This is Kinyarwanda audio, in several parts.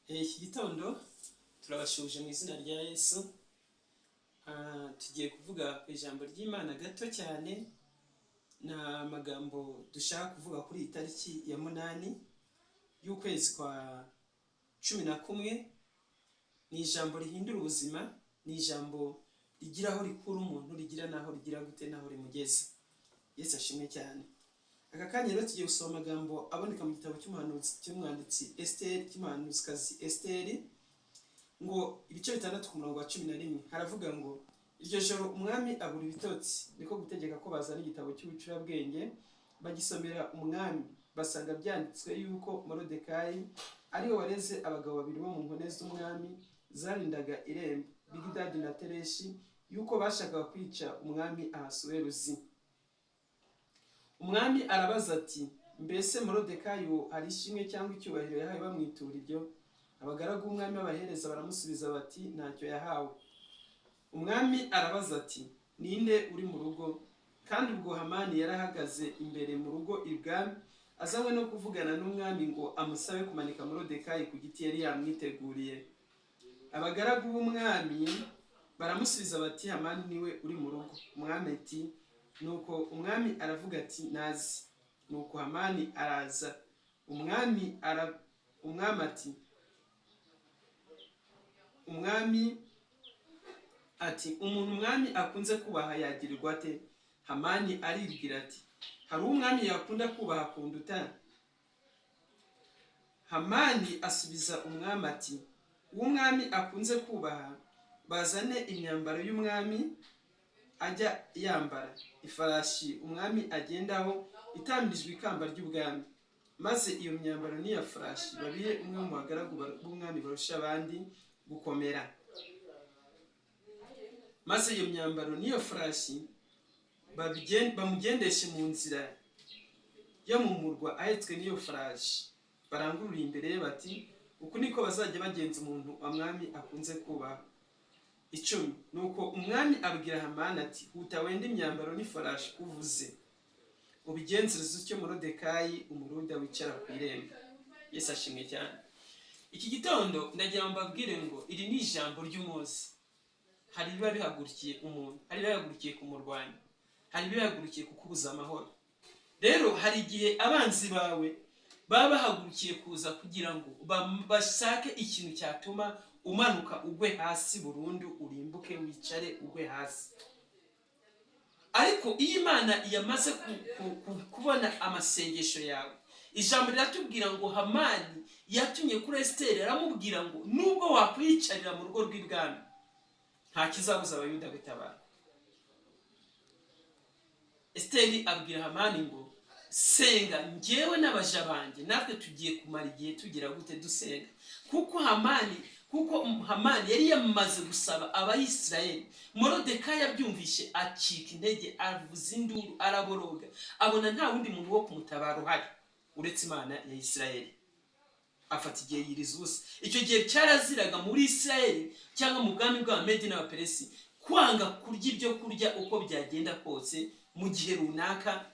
Iki gitondo turabashuje mu izina rya Yesu. Tugiye kuvuga ku ijambo ry'Imana gato cyane. Na magambo dushaka kuvuga kuri itariki ya 8 y'ukwezi kwa 11. Ni ijambo rihindura ubuzima, ni ijambo rigira aho rikura umuntu, rigira naho rigira gute naho rimugeza. Yesu ashimwe cyane. Aka kanya rero tugiye gusoma amagambo aboneka mu gitabo cy'umwanditsi Esther, cy'umuhanuzikazi Esther, ngo ibice 6 ku murongo wa 11 haravuga ngo iryo joro umwami abura ibitotsi, niko gutegeka ko bazana igitabo cy'ubucurabwenge bagisomera umwami. Basanga byanditswe yuko Morodekayi ari we wareze abagabo babiri bo mu nkone z'umwami zarindaga irembo, Bigidadi na Tereshi, yuko bashakaga kwica umwami Ahasuwerusi. Umwami arabaza ati, mbese Morodekayi hari ishimwe cyangwa icyubahiro yahawe bamwitura ibyo? Abagaragu b'umwami b'abahereza baramusubiza bati, ntacyo yahawe. Umwami arabaza ati, ninde uri mu rugo? Kandi ubwo Hamani yarahagaze imbere mu rugo ibwami, azanywe no kuvugana n'umwami ngo amusabe kumanika Morodekayi ku giti yari yamwiteguriye. Abagaragu b'umwami baramusubiza bati, Hamani niwe uri mu rugo. Umwami ati, nuko umwami aravuga ati, nazi. Nuko Hamani araza. Umwami ati, umuntu umwami akunze kubaha yagirirwa ate? Hamani aribwira ati, hari umwami yakunda kubaha kunduta? Hamani asubiza umwami ati, umwami akunze kubaha bazane imyambaro y'umwami ajya yambara, ifarashi umwami agendaho itambirijwe ikamba ry'ubwami, maze iyo myambaro n'iyo farashi babihe umwe mu bagaragu b'umwami barusha abandi gukomera. Maze iyo myambaro n'iyo farashi bamugendeshe mu nzira yo mu murwa ahetswe n'iyo farashi, barangurura imbere ye bati, uku niko bazajya bagenza umuntu umwami akunze kubaha. 10. Nuko umwami abwira Hamani ati, huta wende imyambaro n'ifarashi uvuze, ubigenzereze utyo Morodekayi Umuyuda wicara ku irembo. Yesu ashimwe cyane. Iki gitondo ndagira mbabwire ngo iri ni ijambo ry'umunsi. Hari biba bihagurukiye umuntu, hari bihagurukiye kumurwanya, hari bihagurukiye kukubuza amahoro. Rero hari igihe abanzi bawe baba bahagurukiye kuza kugira ngo bashake ikintu cyatuma umanuka ugwe hasi burundu, urimbuke wicare ugwe hasi. Ariko iyo Imana yamaze kubona amasengesho yawe, ijambo riratubwira ngo Hamani yatumye kuri Esther aramubwira ngo nubwo wakwicarira mu rugo rw'ibwami nta kizabuza abayuda gutabara. Esther abwira Hamani ngo senga, njyewe n'abaja banjye natwe tugiye kumara igihe tugira gute dusenga. Kuko Hamani yari yamaze gusaba Abayisiraheli. Morodekayi yabyumvishe acika intege, avuza induru, araboroga, abona nta wundi muntu wo kumutabara uhari uretse Imana ya Isiraheli. Afata igihe yiriza ubusa. Icyo gihe cyaraziraga muri Isiraheli cyangwa mu bwami bw'Abamedi n'Abaperesi kwanga kurya ibyo kurya uko byagenda kose mu gihe runaka.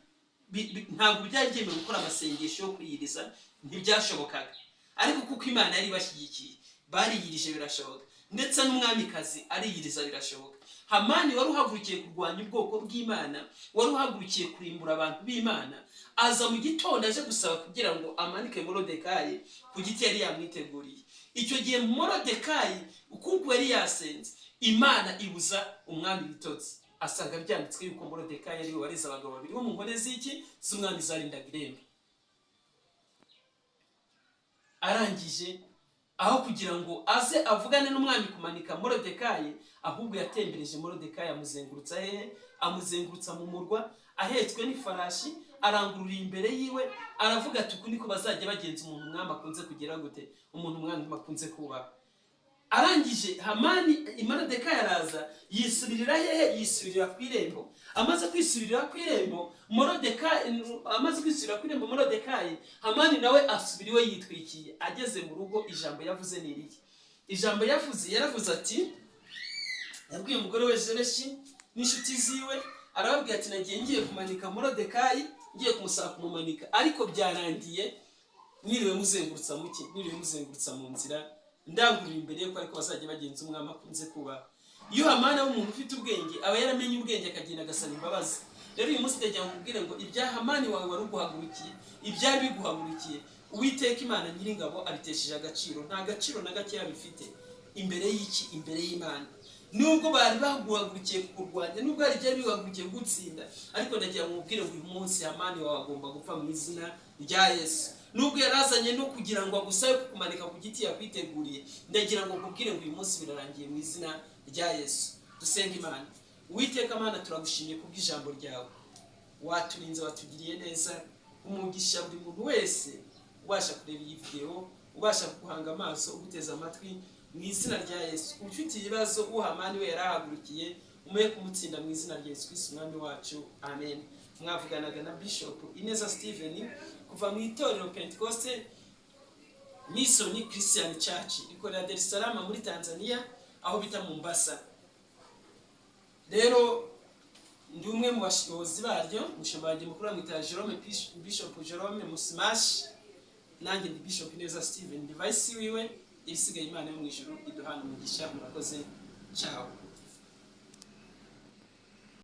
Ntabwo byari byemewe gukora amasengesho yo kwiyiriza, ntibyashobokaga. Ariko kuko Imana yari bashyigikiye, bariyirije birashoboka, ndetse n'umwamikazi ariyiriza birashoboka. Hamani wari uhagurukiye kurwanya ubwoko bw'Imana, wari uhagurukiye kurimbura abantu b'Imana, aza mu gitondo aje gusaba kugira ngo amanike Morodekayi ku giti yari yamwiteguriye. Icyo gihe Morodekayi kuko yari yasenze, Imana ibuza umwami ibitotsi. Asanga byanditswe yuko Morodekayi ari we wareze abagabo babiri bo mu nkone z'umwami zarindaga irembo. Arangije aho kugira ngo aze avugane n'umwami kumanika Morodekayi, ahubwo yatembereje Morodekayi amuzengurutsa amuzengurutsa mu murwa ahetswe n'ifarashi, arangurura imbere yiwe, aravuga ati, uku niko bazajya bagenza umuntu umwami akunze kugira gute, umuntu umwami akunze kubaha. Arangije Hamani Morodekayi araza yisubirira yisubirira ku irembo. Amaze kwisubirira ku irembo Morodekayi, Hamani nawe asubiriwe yitwikiye. Ageze mu rugo, ijambo yavuze ni iri. Ijambo yaravuze ati, yabwiye umugore we Zereshi n'inshuti ziwe, arababwira ati, nagiye ngiye kumanika Morodekayi, ngiye kumusaba kumumanika, ariko byarangiye niriwe muzengurutsa mu nzira ndangurira imbere ko ariko bazajya bagenza umwami akunze kuba. Iyo hamani ari umuntu ufite ubwenge aba yaramenye ubwenge akagenda agasaba imbabazi. Rero uyu munsi ndagira ngo ubwire ngo ibya hamani wawe wari uguhagurukiye, ibyari biguhagurukiye, Uwiteka Imana Nyiringabo abitesheje agaciro. Nta gaciro na gake bifite imbere y'iki, imbere y'Imana. Nubwo bari baguhagurukiye kukurwanya, nubwo hari byari bihagurukiye gutsinda, ariko ndagira ngo ubwire ngo uyu munsi hamani wawe agomba gupfa mu izina rya Yesu. Nubwo yarazanye no kugira ngo agusabe kukumanika ku giti yakwiteguriye, ndagira ngo nkubwire ngo uyu munsi birarangiye mu izina rya Yesu. Dusenga Imana. Uwiteka Mana, turagushimiye kubw'ijambo ryawe, waturinze, watugiriye neza. Umugisha buri muntu wese ubasha kureba iyi video, ubasha guhanga amaso, uguteza amatwi mu izina rya Yesu. Ufite ibibazo hamani we yarahagurukiye, umuye kumutsinda mu izina rya Yesu Kristo umwami wacu, amen. Mwavuganaga na Bishop Ineza Steven kuva mu itorero Pentecoste Mission Christian Church ikorera Dar es Salaam muri Tanzania, aho bita Mombasa. Rero ndi umwe mu bashobozi baryo, mushobanje mukuru w'amwita Jerome, Bishop Jerome Musimashi, nanjye ndi Bishop Ineza Steven, device wiwe. Ibisigaye Imana yo mu ijuru iduhana umugisha. Murakoze. Ciao.